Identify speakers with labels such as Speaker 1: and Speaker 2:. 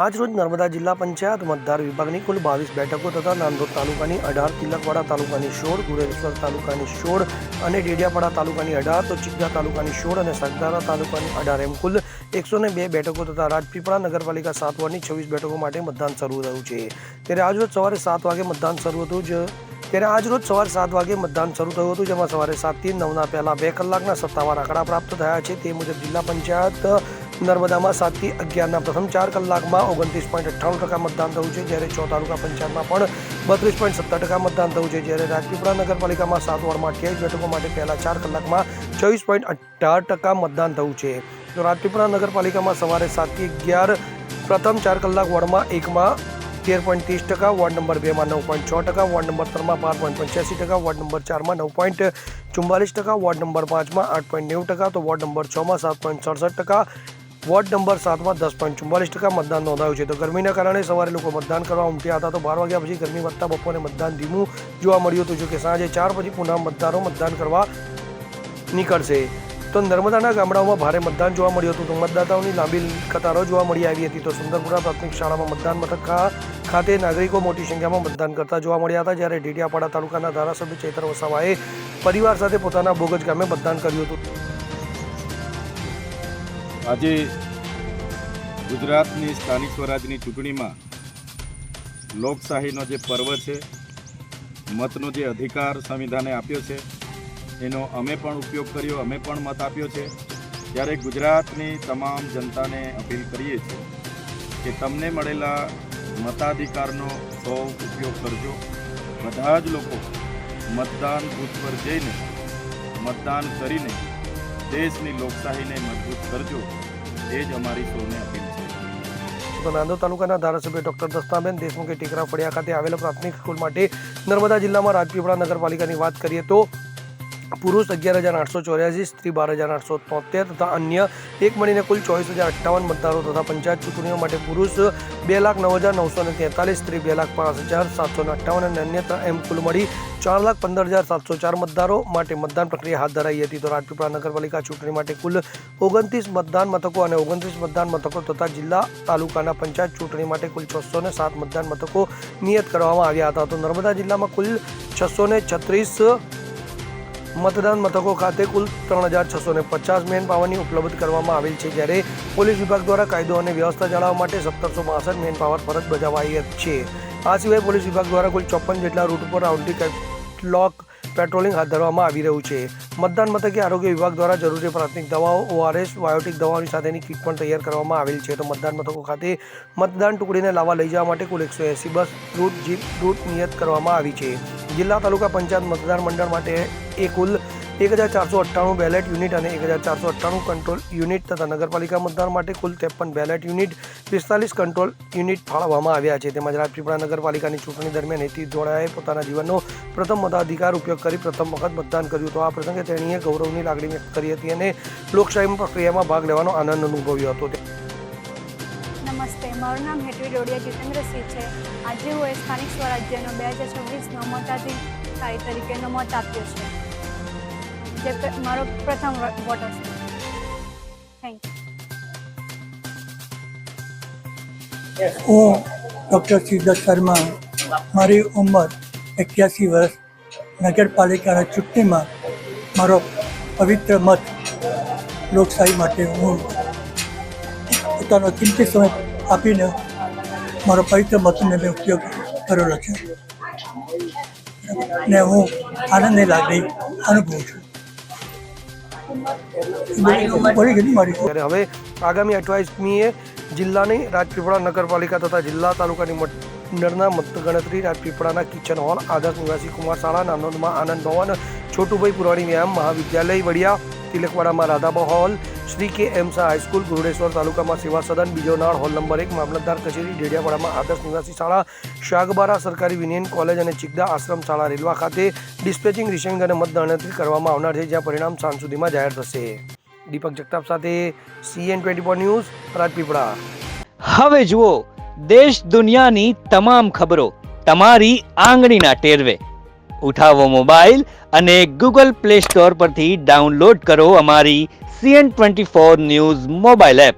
Speaker 1: આજ રોજ નર્મદા જિલ્લા પંચાયત મતદાર વિભાગની કુલ 22 બેઠકો તથા નાંદોદ તાલુકાની 18, તિલકવાડા તાલુકાની 16, ગુરેશ્વર તાલુકાની 16 અને ડેડિયાપાડા તાલુકાની 18, તો ચિગદા તાલુકાની 16 અને સગદારા તાલુકાની 18 એમ કુલ 102 બેઠકો તથા રાજપીપળા નગરપાલિકા 7 વોર્ડની 26 બેઠકો માટે મતદાન શરૂ થયું છે। ત્યારે આજરોજ સવારે 7 વાગે મતદાન શરૂ હતું જેમાં સવારે 7 થી 9ના પહેલા 2 કલાકના સત્તાવાર આંકડા પ્રાપ્ત થયા છે। તે મુજબ જિલ્લા પંચાયત નર્મદામાં 7 થી 11ના પ્રથમ 4 કલાકમાં 29.98% મતદાન થયું છે, જ્યારે 6 તાલુકા પંચાયતમાં પણ 32.70% મતદાન થયું છે, જ્યારે રાજપીપળા નગરપાલિકામાં 7 વોર્ડમાં 28 બેઠકો માટે પહેલા 4 કલાકમાં 24.18% મતદાન થયું છે। તો રાજપીપળા નગરપાલિકામાં સવારે 7 થી 11 પ્રથમ 4 કલાક વોર્ડમાં 1માં 13.30%, વોર્ડ નંબર 2માં 9.6%, વોર્ડ નંબર 3માં 12.85%, વોર્ડ નંબર 4માં 9.44%, વોર્ડ નંબર 5માં 8.90%, તો વોર્ડ નંબર 6માં 7.67%, વોર્ડ નંબર 7માં 10.44% મતદાન નોંધાયું છે। તો ગરમીના કારણે સવારે લોકો મતદાન કરવા ઉમટ્યા હતા, તો 12 વાગ્યા પછી ગરમી વધતા બપોરે મતદાન ધીમું જોવા મળ્યું હતું, જો કે સાંજે 4 પછી પુનઃ મતદારો મતદાન કરવા નીકળશે। તો નર્મદાના ગામડાઓમાં ભારે મતદાન જોવા મળ્યું હતું, તો મતદાતાઓની લાંબી કતારો જોવા મળી આવી હતી। તો સુંદરપુરા પ્રાથમિક શાળામાં મતદાન મથક ખાતે નાગરિકો મોટી સંખ્યામાં મતદાન કરતા જોવા મળ્યા હતા, જ્યારે ડેડિયાપાડા તાલુકાના ધારાસભ્ય ચૈત્ર વસાવાએ પરિવાર સાથે પોતાના બોગજ ગામે મતદાન કર્યું હતું।
Speaker 2: આજે ગુજરાતની સ્થાનિક સ્વરાજની ચૂંટણીમાં લોકશાહીનો જે પર્વ છે, મતનો જે અધિકાર સંવિધાને આપ્યો છે, એનો અમે પણ ઉપયોગ કર્યો, અમે પણ મત આપ્યો છે। ત્યારે ગુજરાતની તમામ જનતાને અપીલ કરીએ છીએ કે તમને મળેલા મતાધિકારનો સૌ ઉપયોગ કરજો। બધા જ લોકો મતદાન બૂથ પર જઈને મતદાન કરીને દેશની લોકશાહીને મજબૂત કરજો, એ જ અમારી સૌને અપીલ છે।
Speaker 1: તો નાંદોદ તાલુકાના ધારાસભ્ય ડોક્ટર દસ્તાબેન દેશમુખે ટીકરા ફળિયા ખાતે આવેલા પ્રાથમિક સ્કૂલ માટે નર્મદા જિલ્લામાં રાજપીપળા નગરપાલિકાની વાત કરીએ તો પુરુષ 11,884, સ્ત્રી 12,873 તથા અન્ય એક મળીને કુલ 24,058 મતદારો તથા પંચાયત ચૂંટણીઓ માટે પુરુષ 2,09,943, સ્ત્રી 2,05,758 અને અન્ય એમ કુલ મળી 4,15,704 મતદારો માટે મતદાન પ્રક્રિયા હાથ ધરાઈ હતી। તો રાજપીપળા નગરપાલિકા ચૂંટણી માટે કુલ 29 મતદાન મથકો અને 29 મતદાન મથકો તથા જિલ્લા તાલુકાના પંચાયત ચૂંટણી માટે કુલ 607 મતદાન મથકો નિયત કરવામાં આવ્યા હતા। તો નર્મદા જિલ્લામાં કુલ 636 મતદાન મથકો ખાતે કુલ 3,650 મેન પાવરની ઉપલબ્ધ કરવામાં આવેલ છે, જ્યારે પોલીસ વિભાગ દ્વારા કાયદો અને વ્યવસ્થા જાળવવા માટે 1762 મેન પાવર ફરજ બજાવાઈ છે। આ સિવાય પોલીસ વિભાગ દ્વારા કુલ 54 જેટલા રૂટ પર રાઉન્ડ ધી ક્લોક પેટ્રોલિંગ હાથ ધરવામાં આવી રહ્યું છે। મતદાન મથકે આરોગ્ય વિભાગ દ્વારા જરૂરી પ્રાથમિક દવાઓ, ORS, બાયોટિક દવાઓની સાથેની કીટ પણ તૈયાર કરવામાં આવેલ છે। તો મતદાન મથકો ખાતે મતદાન ટુકડીને લાવવા લઈ જવા માટે કુલ 180 બસ રૂટ, જીપ રૂટ નિયત કરવામાં આવી છે। જિલ્લા તાલુકા પંચાયત મતદાન મંડળ માટે કુલ 1,498 બેલેટ યુનિટ અને 1,498 કંટ્રોલ યુનિટ તથા નગરપાલિકા મતદાન માટે કુલ 53 બેલેટ યુનિટ, 45 કંટ્રોલ યુનિટ ફાળવવામાં આવ્યા છે। તેમજ રાજપીપળા નગરપાલિકાની ચૂંટણી દરમિયાન હેતી ધોળાએ પોતાના જીવનનો પ્રથમ મતાધિકાર ઉપયોગ કરી પ્રથમ વખત મતદાન કર્યું। તો આ પ્રસંગે તેણીએ ગૌરવની લાગણી વ્યક્ત કરી હતી અને લોકશાહી પ્રક્રિયામાં ભાગ લેવાનો આનંદ અનુભવ્યો હતો।
Speaker 3: નમસ્તે, મારું નામ હેટવી ડોડિયા જીતેન્દ્રસિંહ છે। આજે હું સ્થાનિક સ્વરાજ્યનો 2026નો મતાધિકારી તરીકેનો મત આપ્યો છે, જે મારો પ્રથમ વોટ હશે। Thank you.
Speaker 4: હું ડૉક્ટર સિદ્ધાર્થ શર્મા, મારી ઉંમર 81 વર્ષ, નગરપાલિકાના ચૂંટણીમાં મારો પવિત્ર મત લોકશાહી માટે હું પોતાનો કિંમતી સમય આપીને મારો પવિત્ર મતનો મેં ઉપયોગ કરેલો છે ને હું આનંદની લાગણી અનુભવું છું।
Speaker 1: ત્યારે હવે આગામી 28મીએ જિલ્લાની રાજપીપળા નગરપાલિકા તથા જિલ્લા તાલુકાની મંડળના મતગણતરી રાજપીપળાના કિચન હોલ, આદર્શ નિવાસી કુમાર શાળા, નાંદોદમાં આનંદ ભવન, છોટુભાઈ પુરાણી વ્યાયામ મહાવિદ્યાલય વડિયા, તિલકવાડામાં રાધાબા હોલ, શ્રી કે એમ શાહ હાઈસ્કૂલ, ગુરુડેશ્વર તાલુકામાં સેવા સદન, બીજોનાળ હોલ નંબર 1, મામલતદાર કચેરી, ડેડિયાપાડામાં આદર્શ નિવાસી શાળા, શાકબારા સરકારી વિનયન કોલેજ અને ચિગદા આશ્રમ શાળા રેલવા ખાતે ડિસ્પેચિંગ, રિસીવિંગ અને મતગણતરી કરવામાં આવનાર છે, જ્યાં પરિણામ સાંજ સુધીમાં જાહેર થશે। દીપક જગતાપ સાથે CN24 ન્યૂઝ, રાજપીપળા।
Speaker 5: હવે જુઓ દેશ દુનિયાની તમામ ખબરો તમારી આંગળીના ટેરવે। ઉઠાવો મોબાઈલ અને Google Play Store પરથી ડાઉનલોડ કરો અમારી CN24 ન્યૂઝ મોબાઈલ એપ।